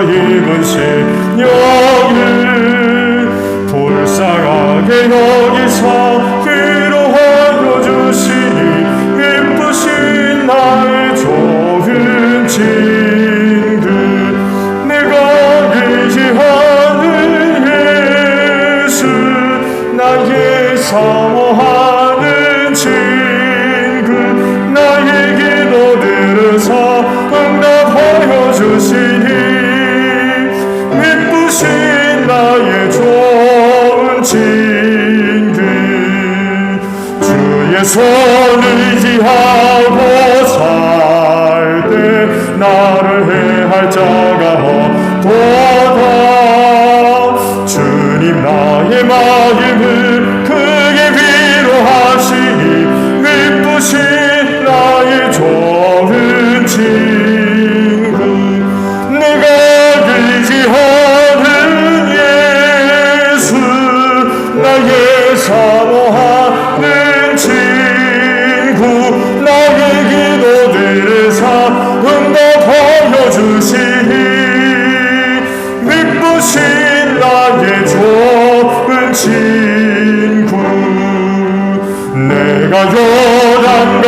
입은 심령을 불쌍하게 여기서 위로하여 주시니 기쁘신 나의 좋은 친구 내가 의지하는 예수 나의 사모하는 친구 나의 기도 들으사 응답하여 주시니 기쁘신 나의 좋은 친구 주의 손을 의지하고 살 때 나를 해할 자가 없도다 주님 나의 마음을 크게 위로하시니 기쁘신 나의 좋은 친구 내가 의지하는 예수 나의 사모하는 친구 나의 기도 들으사 응답하여 주시니 기쁘신 나의 좋은 친구 내가 요단강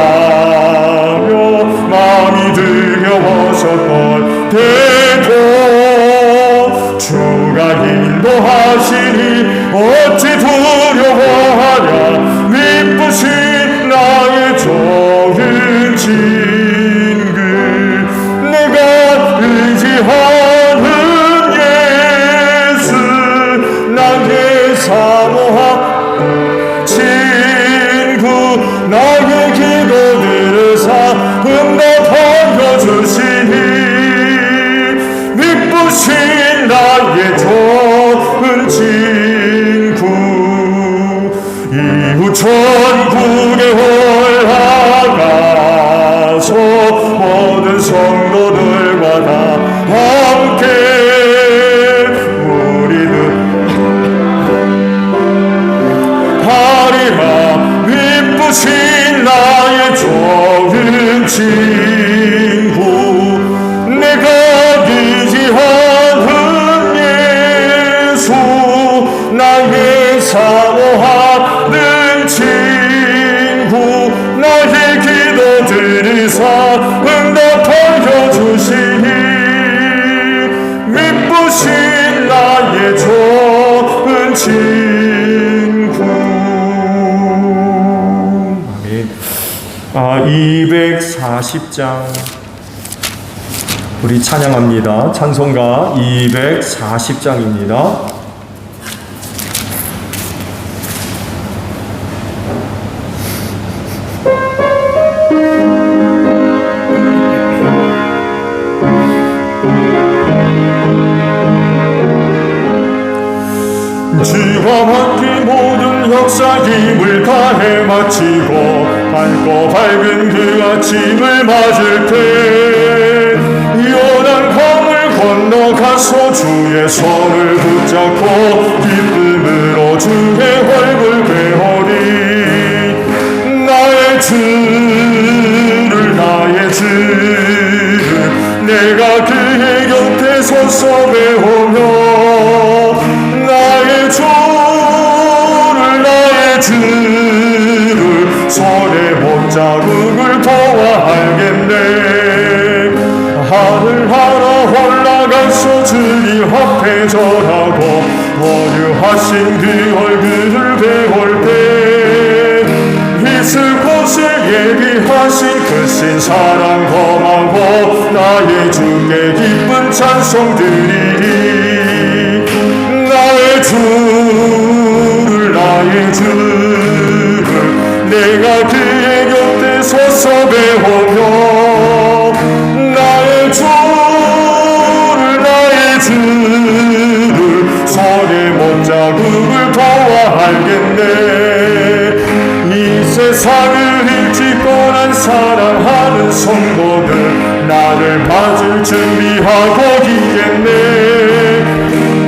건너가며 마음이 두려웠었던 때도 주가 인도하시니 어찌 두려워하랴 기쁘신 나의 좋은 친구 내가 의지하는 예수 나의 사모하는 친구 나의 기도 들으사 응답하여 주시니 기쁘신 나의 좋은 친구 이후 천국에 올라가서 모든 성도들과 다 함께 우리는 하리라 기쁘신 나의 좋은 친구 내가 의지하는 예수 나의 사모하는 친구 나의 기도 들으사 응답하여 주시니 기쁘신 나의 좋은 친구 240장 우리 찬양합니다. 찬송가 240장입니다. 지와 바뀐 모든 역사 힘을 다해 마치고 밝고 밝은 그 아침을 맞을 때 요단강을 건너가서 주의 손을 붙잡고 기쁨으로 주의 얼굴 배우리 나의 주를 내가 그의 곁에 서서 배우며 나의 주를 손에 못자국을 보아 알겠네 하늘 하나 올라가서 주님 앞에 절하고 원유하신 그 얼굴을 배울 때 있을 곳을 예비하신 그 신 사랑 범하고 나의 주께 기쁜 찬송 드리리 나의 주를 내가 그의 곁에 서서 배우며 나의 주를 손에 못자국을 보아 알겠네 이 세상을 일찍 떠난 사랑하는 성도들 나를 맞을 준비하고 있겠네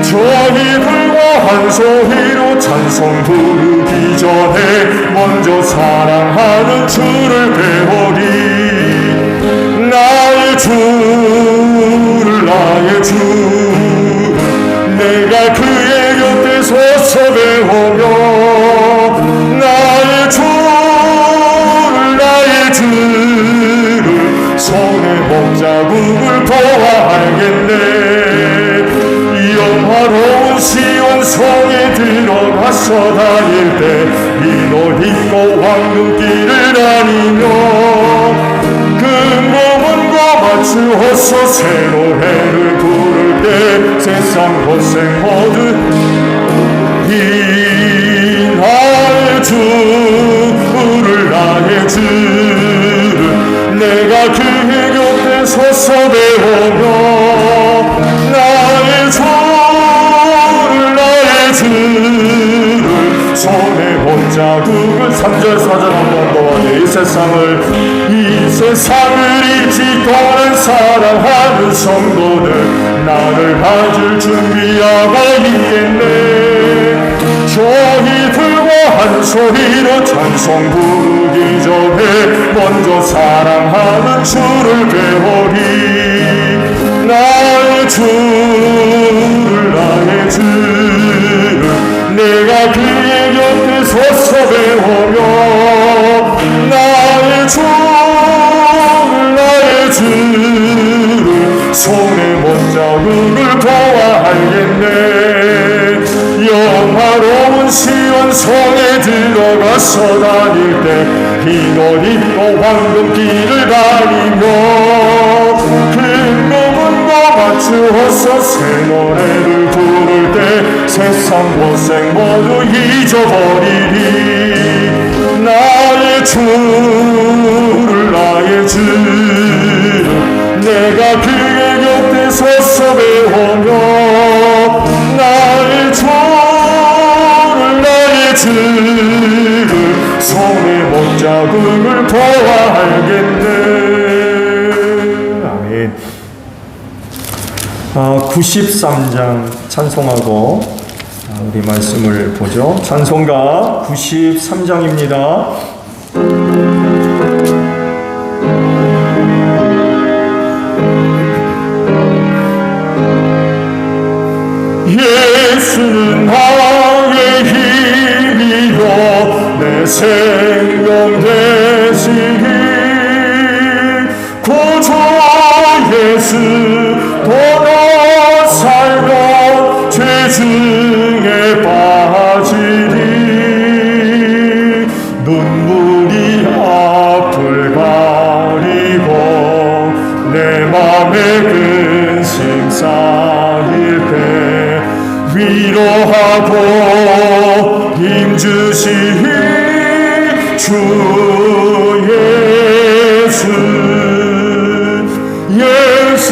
저희들과 한 소리로 찬송 부르기 전에 먼저 사랑하는 주를 배우리 나의 주 나의 주 내가 그의 곁에 서서 배우며 나의 주를 손에 목자국을 보아 알겠네. 영화로운 시온 성에 들어가서 다닐 때 흰 옷 입고 황금길을 다니며 금고문과 맞추어서 새 노래를 부를 때 세상 고생 모두 이 나의 주를 나의 주를 내가 그의 곁에 서서 배우며 나의 주를 나의 주를 손에 못자국을 3절 4절 한번 더 이 세상을 일찍 떠난 사랑하는 성도들 나를 가질 준비하고 있겠네. 저희들과 한 소리로 찬송 부르기 전에 먼저 사랑하는 주를 배우리. 나의 주를 나의 주를 내가 그의 곁에 서서 배우며 나의 주를 나의 주를 손에 못자국을 보아 알겠네. 영화로운 시온 성에 들어가서 다닐 때 흰 옷 입고 황금길을 다니며 금고문과 맞추어서 새 노래를 부를 때 세상 고생 모두 잊어버리리. 나의 주를 나의 주를 내가 그의 곁에 서서 배우며 나의 주를 나의 주를 손에 못자국을 보아 알겠네. 아멘. 93장 찬송하고 우리 말씀을 보죠. 찬송가 93장입니다. 예수는 나의 힘이요 내 생명 되시니 구주 예수 도로 살며 죄 중에 빠지니 눈물이 앞을 가리고 내 맘에 근심 쌓일 때 위로하고 힘주시니 주 예수. 예수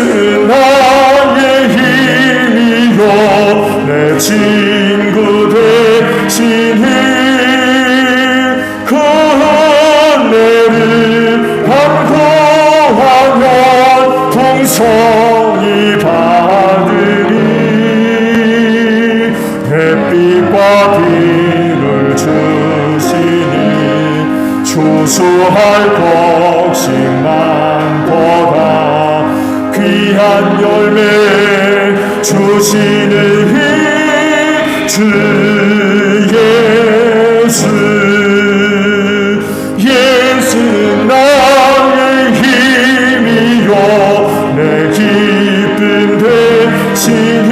나의 힘이요 내 친구 되시니 그 은혜를 간구하면 풍성히 받으리. 햇빛과 비를 주시니 추수할 곡식만보다 귀한 열매 주시는 주 예수. 예수는 나의 힘이요 내 기쁨 되시니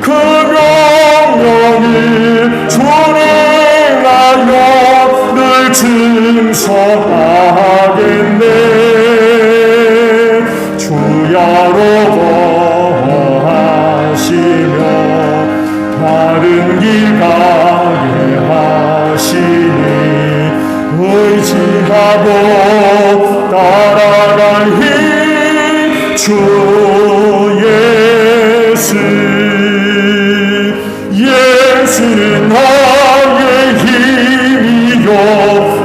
그 명령을 준행하여 늘 증서하겠네. 주야로 거하시며 바른 길 가게 하시니 의지하고 따라갈 힘 주 예수. 예수는 나의 힘이요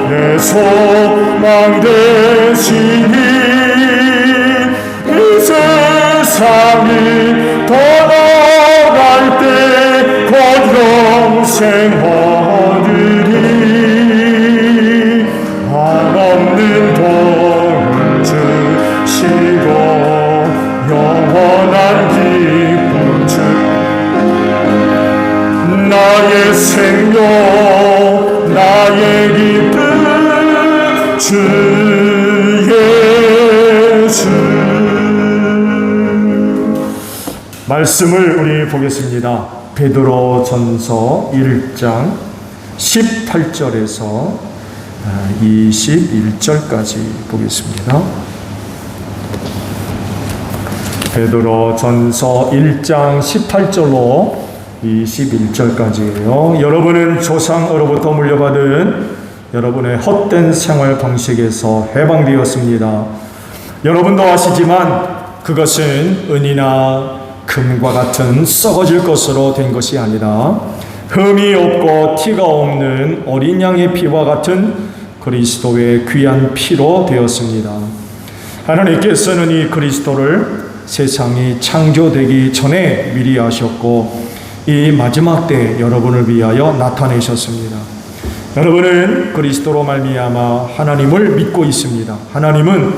내 소망 되시니 이 세상을 떠나갈 때 곧 영생 얻으리. 한없는 복을 주시고 말씀을 우리 보겠습니다. 베드로전서 1장 18절에서 21절까지 보겠습니다. 베드로전서 1장 18절로 21절까지예요. 여러분은 조상으로부터 물려받은 여러분의 헛된 생활 방식에서 해방되었습니다. 여러분도 아시지만 그것은 은이나 금과 같은 썩어질 것으로 된 것이 아니라 흠이 없고 티가 없는 어린 양의 피와 같은 그리스도의 귀한 피로 되었습니다. 하나님께서는 이 그리스도를 세상이 창조되기 전에 미리 아셨고 이 마지막 때 여러분을 위하여 나타내셨습니다. 여러분은 그리스도로 말미암아 하나님을 믿고 있습니다. 하나님은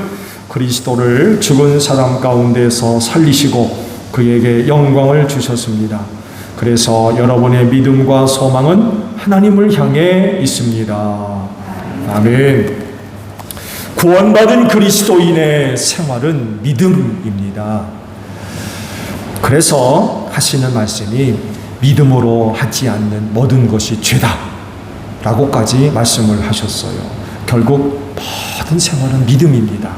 그리스도를 죽은 사람 가운데서 살리시고 그에게 영광을 주셨습니다. 그래서 여러분의 믿음과 소망은 하나님을 향해 있습니다. 아멘. 구원받은 그리스도인의 생활은 믿음입니다. 그래서 하시는 말씀이 믿음으로 하지 않는 모든 것이 죄다 라고까지 말씀을 하셨어요. 결국 모든 생활은 믿음입니다.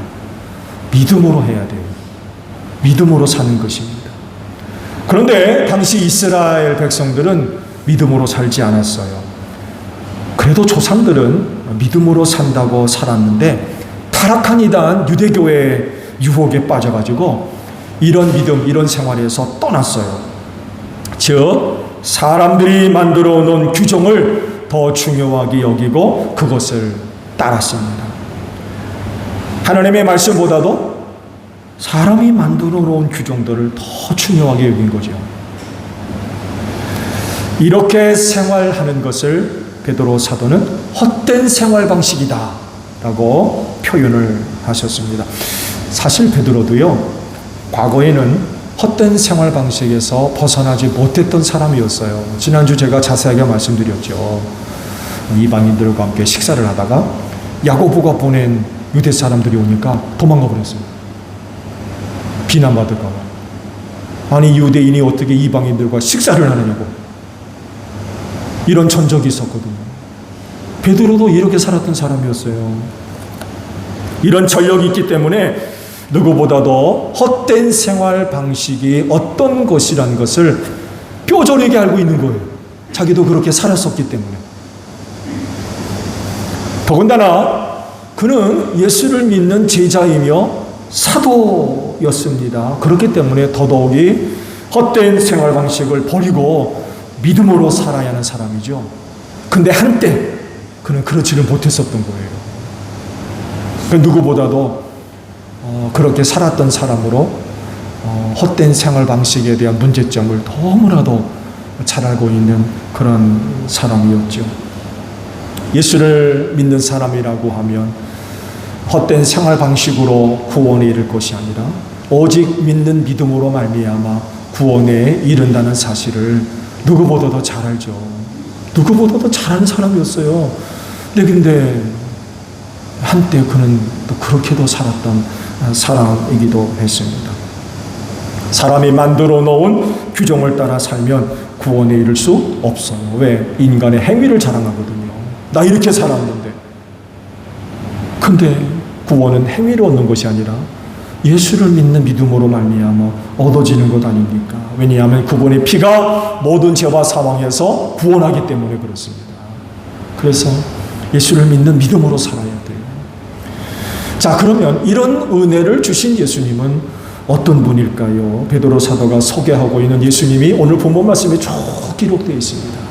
믿음으로 해야 돼요. 믿음으로 사는 것입니다. 그런데 당시 이스라엘 백성들은 믿음으로 살지 않았어요. 그래도 조상들은 믿음으로 산다고 살았는데 타락한 이단 유대교의 유혹에 빠져가지고 이런 믿음, 이런 생활에서 떠났어요. 즉 사람들이 만들어 놓은 규정을 더 중요하게 여기고 그것을 따랐습니다. 하나님의 말씀보다도 사람이 만들어 놓은 규정들을 더 중요하게 여긴 거죠. 이렇게 생활하는 것을 베드로 사도는 헛된 생활 방식이다 라고 표현을 하셨습니다. 사실 베드로도요, 과거에는 헛된 생활 방식에서 벗어나지 못했던 사람이었어요. 지난주 제가 자세하게 말씀드렸죠. 이방인들과 함께 식사를 하다가 야고보가 보낸 유대 사람들이 오니까 도망가 버렸습니다. 비난받을까 봐. 아니 유대인이 어떻게 이방인들과 식사를 하느냐고. 이런 전적이 있었거든요. 베드로도 이렇게 살았던 사람이었어요. 이런 전력이 있기 때문에 누구보다도 헛된 생활 방식이 어떤 것이라는 것을 뼈저리게 알고 있는 거예요. 자기도 그렇게 살았었기 때문에. 더군다나 그는 예수를 믿는 제자이며 사도였습니다. 그렇기 때문에 더더욱이 헛된 생활 방식을 버리고 믿음으로 살아야 하는 사람이죠. 근데 한때 그는 그렇지를 못했었던 거예요. 누구보다도 그렇게 살았던 사람으로 헛된 생활 방식에 대한 문제점을 너무나도 잘 알고 있는 그런 사람이었죠. 예수를 믿는 사람이라고 하면 헛된 생활 방식으로 구원에 이를 것이 아니라 오직 믿는 믿음으로 말미암아 구원에 이른다는 사실을 누구보다도 잘 알죠. 누구보다도 잘하는 사람이었어요. 근데 한때 그는 또 그렇게도 살았던 사람이기도 했습니다. 사람이 만들어 놓은 규정을 따라 살면 구원에 이를 수 없어요. 왜? 인간의 행위를 자랑하거든요. 나 이렇게 살았는데. 근데 구원은 행위로 얻는 것이 아니라 예수를 믿는 믿음으로 말미암아 얻어지는 것 아닙니까? 왜냐하면 그분의 피가 모든 죄와 사망에서 구원하기 때문에 그렇습니다. 그래서 예수를 믿는 믿음으로 살아야 돼요. 자, 그러면 이런 은혜를 주신 예수님은 어떤 분일까요? 베드로 사도가 소개하고 있는 예수님이 오늘 본문 말씀에 쭉 기록되어 있습니다.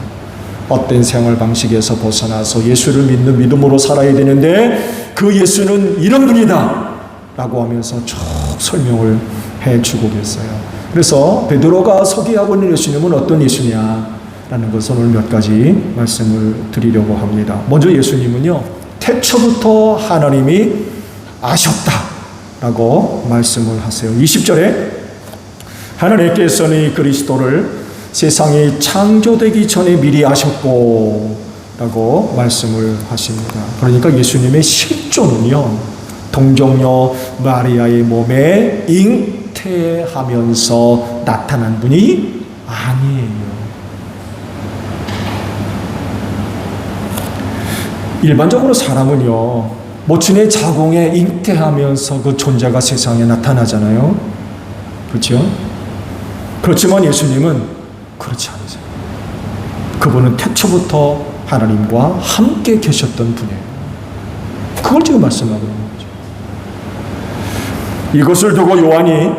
헛된 생활 방식에서 벗어나서 예수를 믿는 믿음으로 살아야 되는데 그 예수는 이런 분이다 라고 하면서 쭉 설명을 해주고 계세요. 그래서 베드로가 소개하고 있는 예수님은 어떤 예수냐라는 것을 오늘 몇 가지 말씀을 드리려고 합니다. 먼저 예수님은요, 태초부터 하나님이 아셨다라고 말씀을 하세요. 20절에 하나님께서는 이 그리스도를 세상이 창조되기 전에 미리 아셨고 라고 말씀을 하십니다. 그러니까 예수님의 실존은요, 동정녀 마리아의 몸에 잉태하면서 나타난 분이 아니에요. 일반적으로 사람은요, 모친의 자궁에 잉태하면서 그 존재가 세상에 나타나잖아요. 그렇죠? 그렇지만 예수님은 그렇지 않으세요. 그분은 태초부터 하나님과 함께 계셨던 분이에요. 그걸 지금 말씀하고 있는 거죠. 이것을 두고 요한이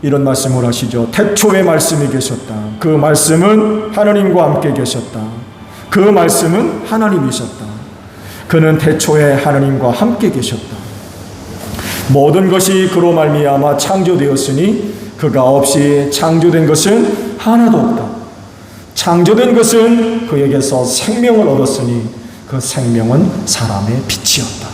이런 말씀을 하시죠. 태초에 말씀이 계셨다. 그 말씀은 하나님과 함께 계셨다. 그 말씀은 하나님이셨다. 그는 태초에 하나님과 함께 계셨다. 모든 것이 그로 말미암아 창조되었으니 그가 없이 창조된 것은 하나도 없다. 창조된 것은 그에게서 생명을 얻었으니 그 생명은 사람의 빛이었다.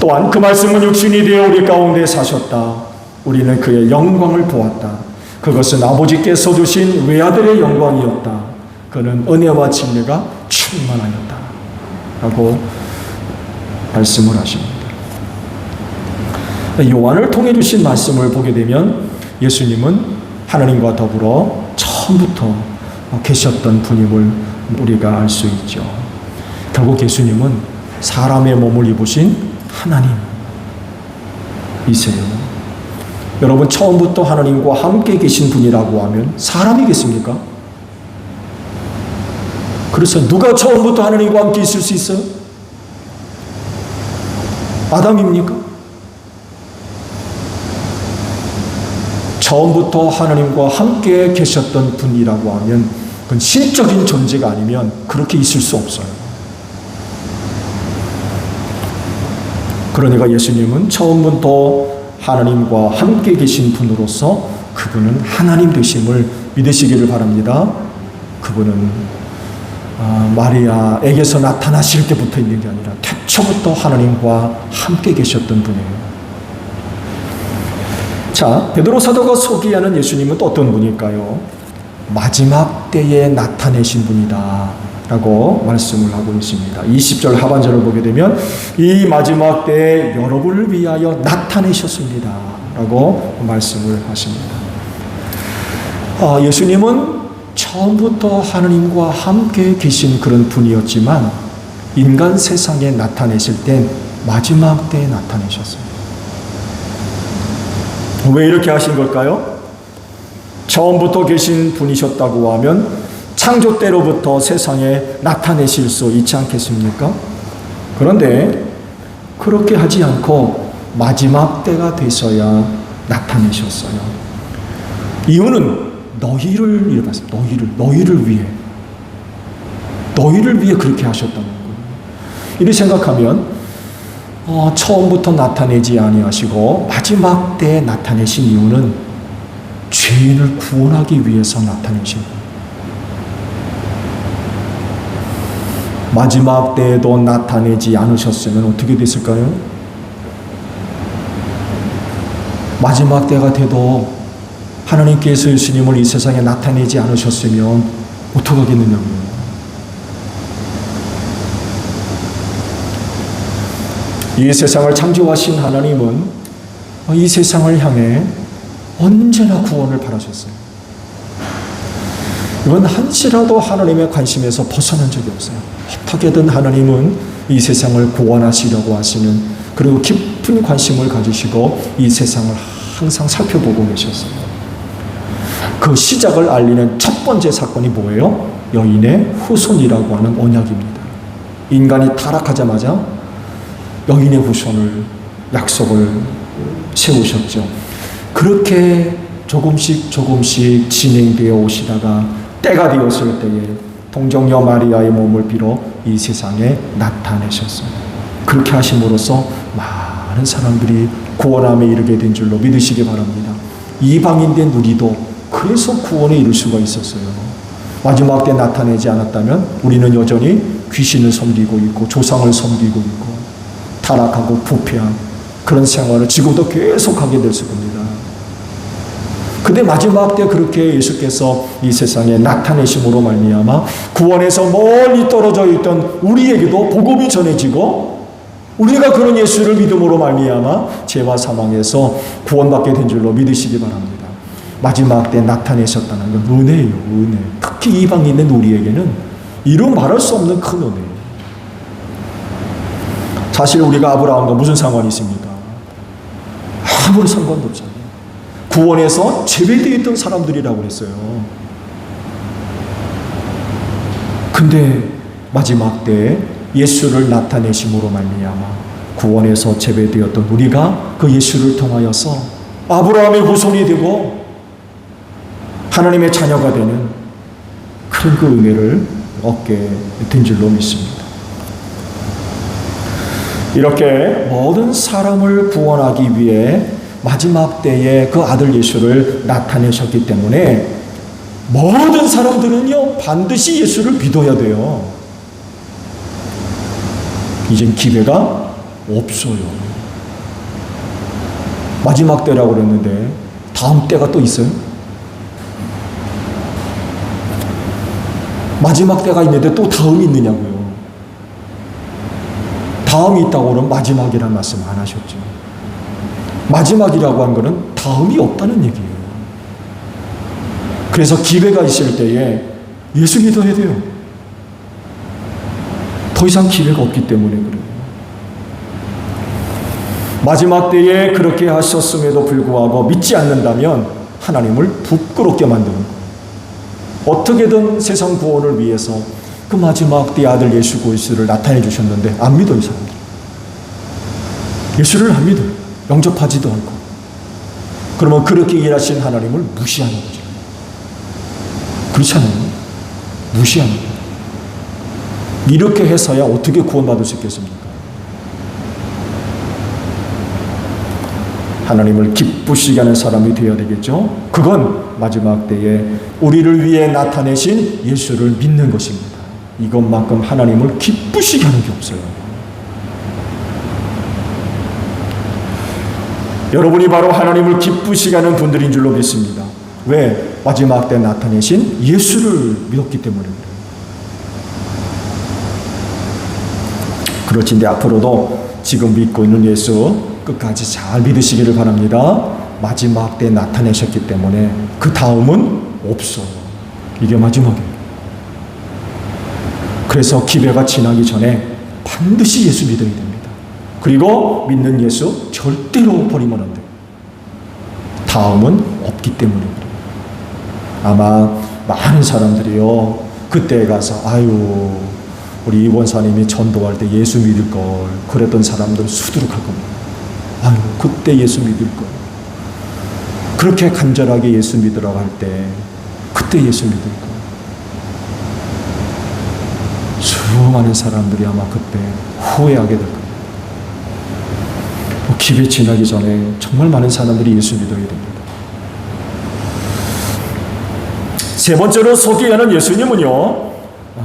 또한 그 말씀은 육신이 되어 우리 가운데 사셨다. 우리는 그의 영광을 보았다. 그것은 아버지께서 주신 외아들의 영광이었다. 그는 은혜와 진리가 충만하였다. 라고 말씀을 하십니다. 요한을 통해 주신 말씀을 보게 되면 예수님은 하나님과 더불어 처음부터 계셨던 분임을 우리가 알 수 있죠. 결국 예수님은 사람의 몸을 입으신 하나님이세요. 여러분, 처음부터 하나님과 함께 계신 분이라고 하면 사람이겠습니까? 그래서 누가 처음부터 하나님과 함께 있을 수 있어요? 아담입니까? 처음부터 하나님과 함께 계셨던 분이라고 하면 그건 신적인 존재가 아니면 그렇게 있을 수 없어요. 그러니까 예수님은 처음부터 하나님과 함께 계신 분으로서 그분은 하나님 되심을 믿으시기를 바랍니다. 그분은 마리아에게서 나타나실 때부터 있는 게 아니라 태초부터 하나님과 함께 계셨던 분이에요. 자, 베드로 사도가 소개하는 예수님은 또 어떤 분일까요? 마지막 때에 나타내신 분이다 라고 말씀을 하고 있습니다. 20절 하반절을 보게 되면 이 마지막 때에 여러분을 위하여 나타내셨습니다 라고 말씀을 하십니다. 예수님은 처음부터 하나님과 함께 계신 그런 분이었지만 인간 세상에 나타내실 땐 마지막 때에 나타내셨어요. 왜 이렇게 하신 걸까요? 처음부터 계신 분이셨다고 하면 창조 때로부터 세상에 나타내실 수 있지 않겠습니까? 그런데 그렇게 하지 않고 마지막 때가 돼서야 나타내셨어요. 이유는 너희를 이루었습니다. 너희를 위해 그렇게 하셨다는 거예요. 이렇게 생각하면 처음부터 나타내지 아니하시고 마지막 때에 나타내신 이유는 죄인을 구원하기 위해서 나타내신 거예요. 마지막 때에도 나타내지 않으셨으면 어떻게 됐을까요? 마지막 때가 돼도 하나님께서 예수님을 이 세상에 나타내지 않으셨으면 어떡하겠느냐고요. 이 세상을 창조하신 하나님은 이 세상을 향해 언제나 구원을 바라셨어요. 이건 한시라도 하나님의 관심에서 벗어난 적이 없어요. 어떻게든 하나님은 이 세상을 구원하시려고 하시는, 그리고 깊은 관심을 가지시고 이 세상을 항상 살펴보고 계셨어요. 그 시작을 알리는 첫 번째 사건이 뭐예요? 여인의 후손이라고 하는 언약입니다. 인간이 타락하자마자 여인의 후손을 약속을 세우셨죠. 그렇게 조금씩 진행되어 오시다가 때가 되었을 때에 동정녀 마리아의 몸을 빌어 이 세상에 나타내셨어요. 그렇게 하심으로써 많은 사람들이 구원함에 이르게 된 줄로 믿으시기 바랍니다. 이방인된 우리도 그래서 구원에 이를 수가 있었어요. 마지막 때 나타내지 않았다면 우리는 여전히 귀신을 섬기고 있고 조상을 섬기고 있고 타락하고 부패한 그런 생활을 지금도 계속하게 될 겁니다. 근데 마지막 때 그렇게 예수께서 이 세상에 나타내심으로 말미암아 구원에서 멀리 떨어져 있던 우리에게도 복음이 전해지고 우리가 그런 예수를 믿음으로 말미암아 죄와 사망에서 구원받게 된 줄로 믿으시기 바랍니다. 마지막 때 나타내셨다는 건 은혜예요. 은혜. 특히 이방인인 우리에게는 이루 말할 수 없는 큰 은혜예요. 사실 우리가 아브라함과 무슨 상관이 있습니까? 아무런 상관도 없잖아요. 구원에서 제외되어 있던 사람들이라고 했어요. 근데 마지막 때 예수를 나타내심으로 말미암아 구원에서 제외되었던 우리가 그 예수를 통하여서 아브라함의 후손이 되고 하나님의 자녀가 되는 큰 그 은혜를 얻게 된 줄로 믿습니다. 이렇게 모든 사람을 구원하기 위해 마지막 때에 그 아들 예수를 나타내셨기 때문에 모든 사람들은요 반드시 예수를 믿어야 돼요. 이젠 기회가 없어요. 마지막 때라고 그랬는데 다음 때가 또 있어요? 마지막 때가 있는데 또 다음이 있느냐고요. 다음이 있다고 그러면 마지막이라는 말씀 안 하셨죠. 마지막이라고 한 거는 다음이 없다는 얘기예요. 그래서 기회가 있을 때에 예수 믿어야 돼요. 더 이상 기회가 없기 때문에 그래요. 마지막 때에 그렇게 하셨음에도 불구하고 믿지 않는다면 하나님을 부끄럽게 만드는 거예요. 어떻게든 세상 구원을 위해서 그 마지막 때 아들 예수 그리스도를 나타내 주셨는데 안 믿어요, 사람들. 예수를 안 믿어요. 영접하지도 않고. 그러면 그렇게 일하신 하나님을 무시하는 거죠. 그렇지 않아요? 무시하는 거예요. 이렇게 해서야 어떻게 구원받을 수 있겠습니까? 하나님을 기쁘시게 하는 사람이 되어야 되겠죠. 그건 마지막 때에 우리를 위해 나타내신 예수를 믿는 것입니다. 이것만큼 하나님을 기쁘시게 하는 게 없어요. 여러분이 바로 하나님을 기쁘시게 하는 분들인 줄로 믿습니다. 왜? 마지막 때 나타내신 예수를 믿었기 때문에 그래요. 그렇지, 근데 앞으로도 지금 믿고 있는 예수 끝까지 잘 믿으시기를 바랍니다. 마지막 때 나타내셨기 때문에 그 다음은 없어요. 이게 마지막이에요. 그래서 기회가 지나기 전에 반드시 예수 믿어야 됩니다. 그리고 믿는 예수 절대로 버리면 안 돼요. 다음은 없기 때문에 그래요. 아마 많은 사람들이요 그때에 가서 아유 우리 이 권사님이 전도할 때 예수 믿을 걸 그랬던 사람들 수두룩할 겁니다. 아유 그때 예수 믿을 걸 그렇게 간절하게 예수 믿으라고 할 때 그때 예수 믿을 걸 수많은 사람들이 아마 그때 후회하게 될 겁니다. 기회 지나기 전에 정말 많은 사람들이 예수 믿어야 됩니다. 세 번째로 소개하는 예수님은요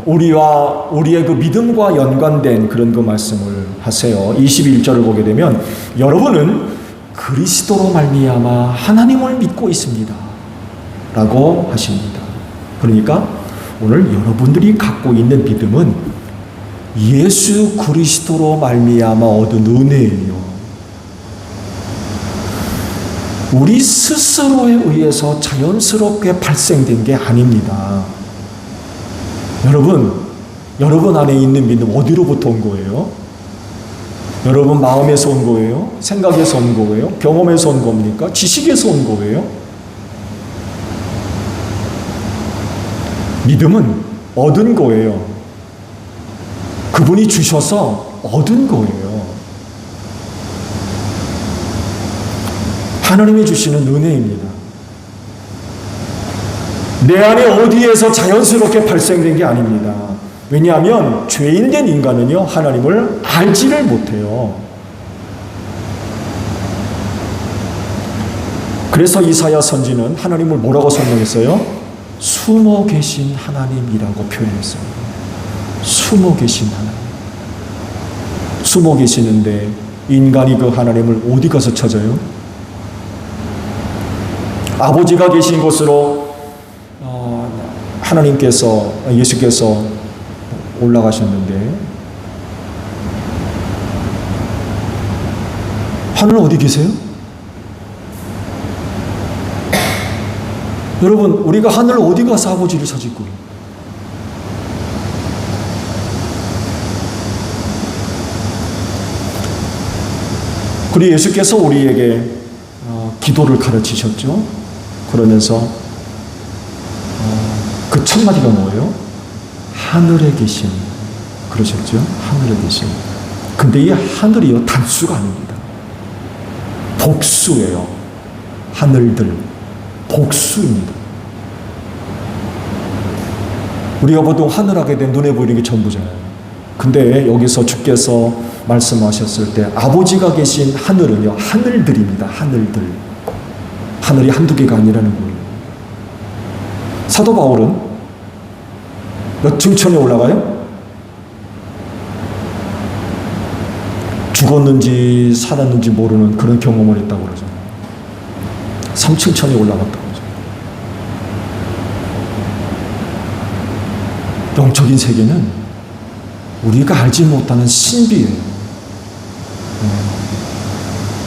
우리의 그 믿음과 연관된 그런 그 말씀을 하세요. 21절을 보게 되면 여러분은 그리스도로 말미암아 하나님을 믿고 있습니다 라고 하십니다. 그러니까 오늘 여러분들이 갖고 있는 믿음은 예수 그리스도로 말미암아 얻은 은혜예요. 우리 스스로에 의해서 자연스럽게 발생된 게 아닙니다. 여러분 안에 있는 믿음 어디로부터 온 거예요? 여러분 마음에서 온 거예요? 생각에서 온 거예요? 경험에서 온 겁니까? 지식에서 온 거예요? 믿음은 얻은 거예요. 그분이 주셔서 얻은 거예요. 하나님이 주시는 은혜입니다. 내 안에 어디에서 자연스럽게 발생된 게 아닙니다. 왜냐하면 죄인된 인간은요 하나님을 알지를 못해요. 그래서 이사야 선지는 하나님을 뭐라고 설명했어요? 숨어 계신 하나님이라고 표현했어요. 숨어 계신 하나님. 숨어 계시는데 인간이 그 하나님을 어디 가서 찾아요? 아버지가 계신 곳으로 하나님께서 예수께서 올라가셨는데 하늘 어디 계세요? 여러분, 우리가 하늘 어디 가서 아버지를 찾을 거예요? 그리고 예수께서 우리에게 기도를 가르치셨죠. 그러면서 그 첫 마디가 뭐예요? 하늘에 계신, 그러셨죠? 하늘에 계신. 근데 이 하늘이요, 단수가 아닙니다. 복수예요. 하늘들, 복수입니다. 우리가 보통 하늘하게 된 눈에 보이는 게 전부잖아요. 근데 여기서 주께서 말씀하셨을 때 아버지가 계신 하늘은요, 하늘들입니다. 하늘들. 하늘이 한두 개가 아니라는 거예요. 사도 바울은 몇 층천에 올라가요? 죽었는지 살았는지 모르는 그런 경험을 했다고 그러잖아요. 3층천에 올라갔다고 그러죠. 영적인 세계는 우리가 알지 못하는 신비예요.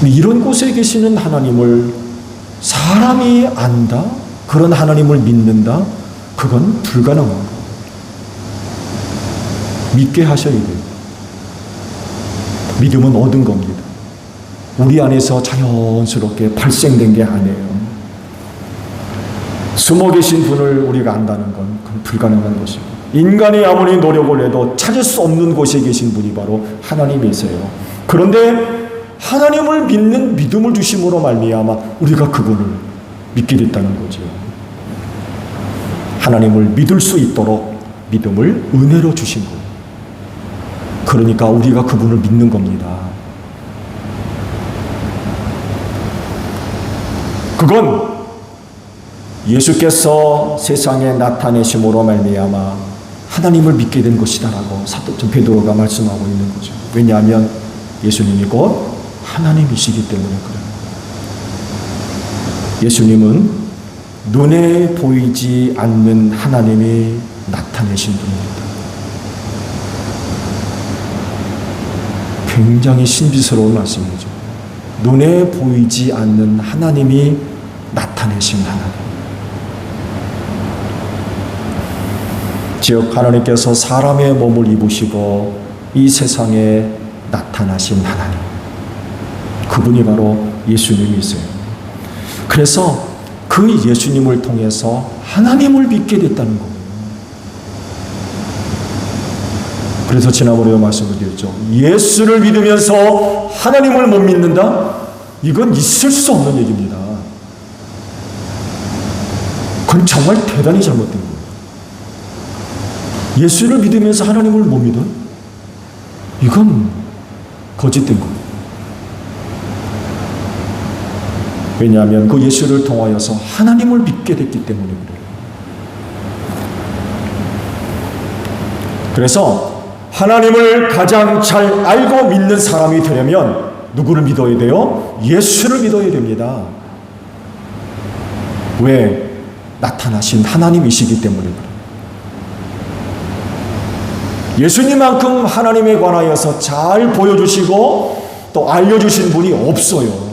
이런 곳에 계시는 하나님을 사람이 안다? 그런 하나님을 믿는다? 그건 불가능한 거예요. 믿게 하셔야 돼요. 믿음은 얻은 겁니다. 우리 안에서 자연스럽게 발생된 게 아니에요. 숨어 계신 분을 우리가 안다는 건 그건 불가능한 것이고, 인간이 아무리 노력을 해도 찾을 수 없는 곳에 계신 분이 바로 하나님이세요. 그런데 하나님을 믿는 믿음을 주심으로 말미암아 우리가 그분을 믿게 됐다는 거죠. 하나님을 믿을 수 있도록 믿음을 은혜로 주신 거예요. 그러니까 우리가 그분을 믿는 겁니다. 그건 예수께서 세상에 나타내심으로 말미암아 하나님을 믿게 된 것이다라고 사도 베드로가 말씀하고 있는 거죠. 왜냐하면 예수님이 곧 하나님이시기 때문에 그래요. 예수님은 눈에 보이지 않는 하나님이 나타내신 분입니다. 굉장히 신비스러운 말씀이죠. 눈에 보이지 않는 하나님이 나타내신 하나님. 즉 하나님께서 사람의 몸을 입으시고 이 세상에 나타나신 하나님. 그분이 바로 예수님이세요. 그래서 그 예수님을 통해서 하나님을 믿게 됐다는 거예요. 그래서 지난번에도 말씀을 드렸죠. 예수를 믿으면서 하나님을 못 믿는다? 이건 있을 수 없는 얘기입니다. 그건 정말 대단히 잘못된 거예요. 예수를 믿으면서 하나님을 못 믿어? 이건 거짓된 거예요. 왜냐하면 그 예수를 통하여서 하나님을 믿게 됐기 때문에 그래요. 그래서 하나님을 가장 잘 알고 믿는 사람이 되려면 누구를 믿어야 돼요? 예수를 믿어야 됩니다. 왜? 나타나신 하나님이시기 때문에 그래요. 예수님만큼 하나님에 관하여서 잘 보여주시고 또 알려주신 분이 없어요.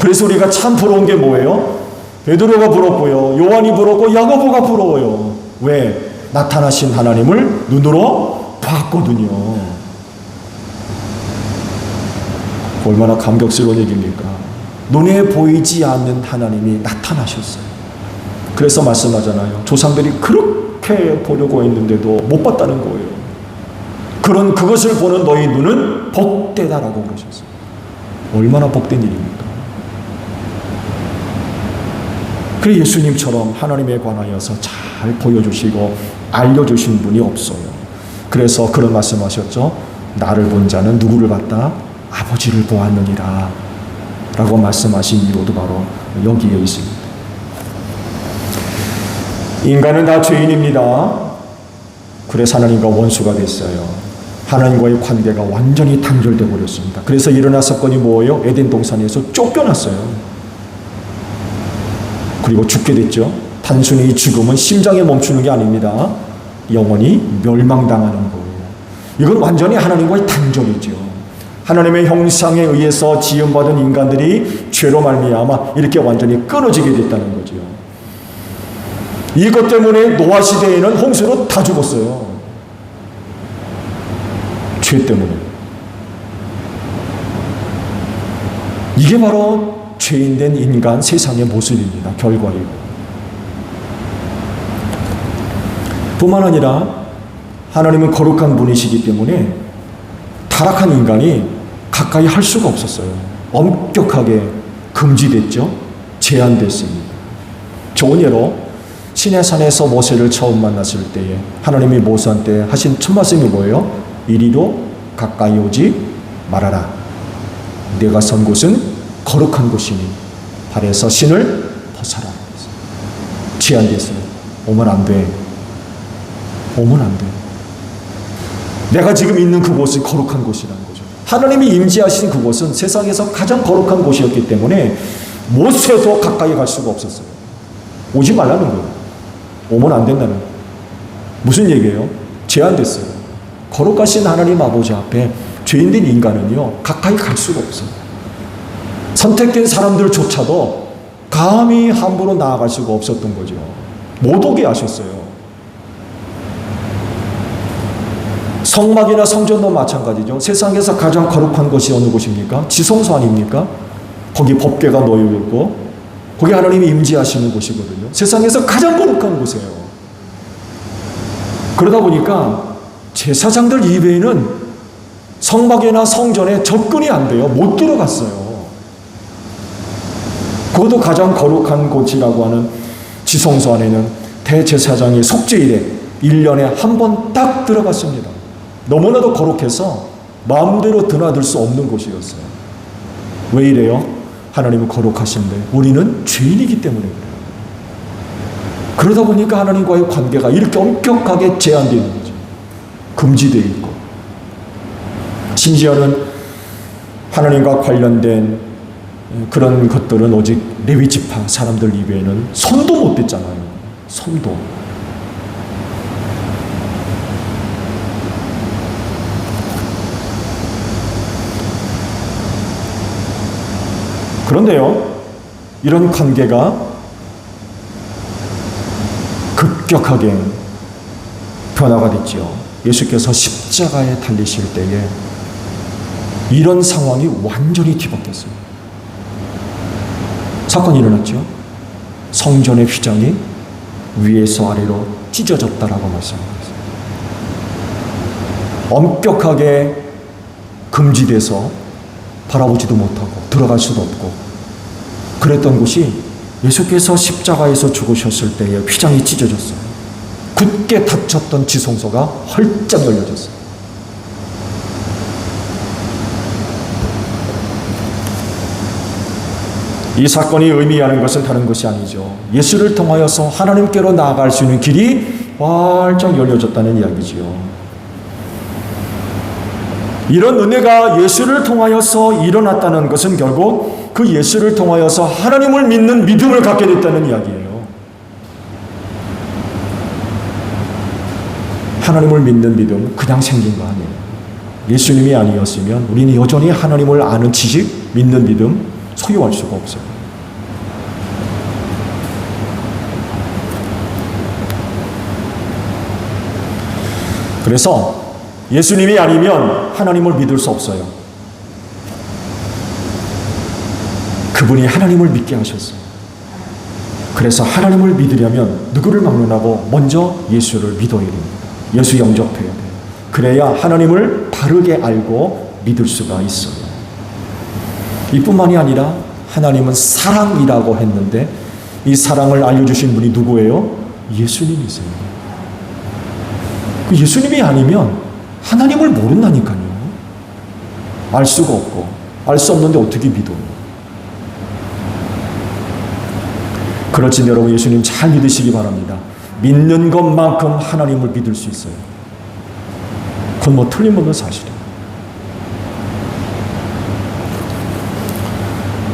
그래서 우리가 참 부러운 게 뭐예요? 베드로가 부럽고요, 요한이 부럽고 야고보가 부러워요. 왜? 나타나신 하나님을 눈으로 봤거든요. 얼마나 감격스러운 얘기입니까? 눈에 보이지 않는 하나님이 나타나셨어요. 그래서 말씀하잖아요. 조상들이 그렇게 보려고 했는데도 못 봤다는 거예요. 그것을 보는 너희 눈은 복되다라고 그러셨어요. 얼마나 복된 일입니까? 그래 예수님처럼 하나님에 관하여서 잘 보여주시고 알려주신 분이 없어요. 그래서 그런 말씀하셨죠. 나를 본 자는 누구를 봤다? 아버지를 보았느니라 라고 말씀하신 이유도 바로 여기에 있습니다. 인간은 다 죄인입니다. 그래서 하나님과 원수가 됐어요. 하나님과의 관계가 완전히 단절되어 버렸습니다. 그래서 일어난 사건이 뭐예요? 에덴 동산에서 쫓겨났어요. 그리고 죽게 됐죠. 단순히 이 죽음은 심장에 멈추는 게 아닙니다. 영원히 멸망당하는 거예요. 이건 완전히 하나님과의 단절이죠. 하나님의 형상에 의해서 지음받은 인간들이 죄로 말미암아 이렇게 완전히 끊어지게 됐다는 거죠. 이것 때문에 노아 시대에는 홍수로 다 죽었어요. 죄 때문에. 이게 바로 죄인된 인간 세상의 모습입니다. 결과이고. 뿐만 아니라 하나님은 거룩한 분이시기 때문에 타락한 인간이 가까이 할 수가 없었어요. 엄격하게 금지됐죠. 제한됐습니다. 좋은 예로 시내산에서 모세를 처음 만났을 때에 하나님이 모세한테 하신 첫 말씀이 뭐예요? 이리로 가까이 오지 말아라. 내가 선 곳은 거룩한 곳이니 발에서 신을 벗어라. 제한됐어요. 오면 안 돼. 오면 안 돼. 내가 지금 있는 그곳은 거룩한 곳이라는 거죠. 하나님이 임재하신 그곳은 세상에서 가장 거룩한 곳이었기 때문에 모세도 가까이 갈 수가 없었어요. 오지 말라는 거예요. 오면 안 된다는 거예요. 무슨 얘기예요? 제한됐어요. 거룩하신 하나님 아버지 앞에 죄인된 인간은요, 가까이 갈 수가 없어요. 선택된 사람들조차도 감히 함부로 나아갈 수가 없었던 거죠. 못 오게 하셨어요. 성막이나 성전도 마찬가지죠. 세상에서 가장 거룩한 것이 어느 곳입니까? 지성소 아닙니까? 거기 법궤가 놓여 있고 거기 하나님이 임재하시는 곳이거든요. 세상에서 가장 거룩한 곳이에요. 그러다 보니까 제사장들 이외에는 성막이나 성전에 접근이 안 돼요. 못 들어갔어요. 그것도 가장 거룩한 곳이라고 하는 지성소 안에는 대제사장이 속죄일에 1년에 한 번 딱 들어갔습니다. 너무나도 거룩해서 마음대로 드나들 수 없는 곳이었어요. 왜 이래요? 하나님은 거룩하신데 우리는 죄인이기 때문에 그래요. 그러다 보니까 하나님과의 관계가 이렇게 엄격하게 제한되어 있는 거죠. 금지되어 있고. 심지어는 하나님과 관련된 그런 것들은 오직 레위 지파 사람들 이외에는 손도 못 댔잖아요. 손도. 그런데요, 이런 관계가 급격하게 변화가 됐죠. 예수께서 십자가에 달리실 때에 이런 상황이 완전히 뒤바뀌었어요. 사건이 일어났죠. 성전의 휘장이 위에서 아래로 찢어졌다라고 말씀하셨어요. 엄격하게 금지돼서 바라보지도 못하고 들어갈 수도 없고 그랬던 곳이 예수께서 십자가에서 죽으셨을 때에 휘장이 찢어졌어요. 굳게 닫혔던 지성소가 활짝 열려졌어요. 이 사건이 의미하는 것은 다른 것이 아니죠. 예수를 통하여서 하나님께로 나아갈 수 있는 길이 활짝 열려졌다는 이야기지요. 이런 은혜가 예수를 통하여서 일어났다는 것은 결국 그 예수를 통하여서 하나님을 믿는 믿음을 갖게 됐다는 이야기예요. 하나님을 믿는 믿음 그냥 생긴 거 아니에요. 예수님이 아니었으면 우리는 여전히 하나님을 아는 지식, 믿는 믿음 소유할 수가 없어요. 그래서 예수님이 아니면 하나님을 믿을 수 없어요. 그분이 하나님을 믿게 하셨어요. 그래서 하나님을 믿으려면 누구를 막론하고 먼저 예수를 믿어야 됩니다. 예수 영접해야 돼요. 그래야 하나님을 바르게 알고 믿을 수가 있어요. 이뿐만이 아니라 하나님은 사랑이라고 했는데 이 사랑을 알려주신 분이 누구예요? 예수님이세요. 예수님이 아니면 하나님을 모른다니까요. 알 수가 없고 알 수 없는데 어떻게 믿어요? 그렇지 여러분 예수님 잘 믿으시기 바랍니다. 믿는 것만큼 하나님을 믿을 수 있어요. 그건 뭐 틀림없는 사실이에요.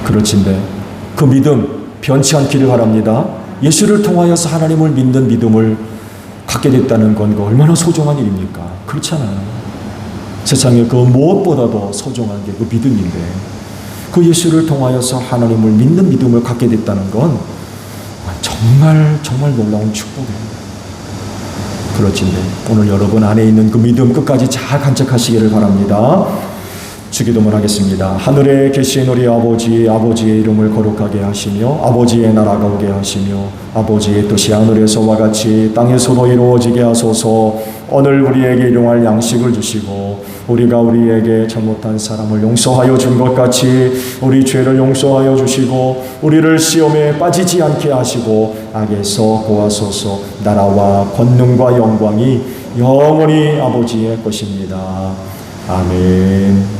그렇진데 그 믿음 변치 않기를 바랍니다. 예수를 통하여서 하나님을 믿는 믿음을 갖게 됐다는 건 얼마나 소중한 일입니까? 그렇잖아요. 세상에 그 무엇보다도 소중한 게 그 믿음인데 그 예수를 통하여서 하나님을 믿는 믿음을 갖게 됐다는 건 정말 정말 놀라운 축복이에요. 그렇진데 오늘 여러분 안에 있는 그 믿음 끝까지 잘 간직하시기를 바랍니다. 주기도문 하겠습니다. 하늘에 계신 우리 아버지, 아버지의 이름을 거룩하게 하시며 아버지의 나라가 오게 하시며 아버지의 뜻이 하늘에서와 같이 땅에서도 이루어지게 하소서. 오늘 우리에게 일용할 양식을 주시고 우리가 우리에게 잘못한 사람을 용서하여 준 것 같이 우리 죄를 용서하여 주시고 우리를 시험에 빠지지 않게 하시고 악에서 구하소서. 나라와 권능과 영광이 영원히 아버지의 것입니다. 아멘.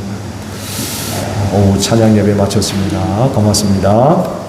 찬양 예배 마쳤습니다. 고맙습니다.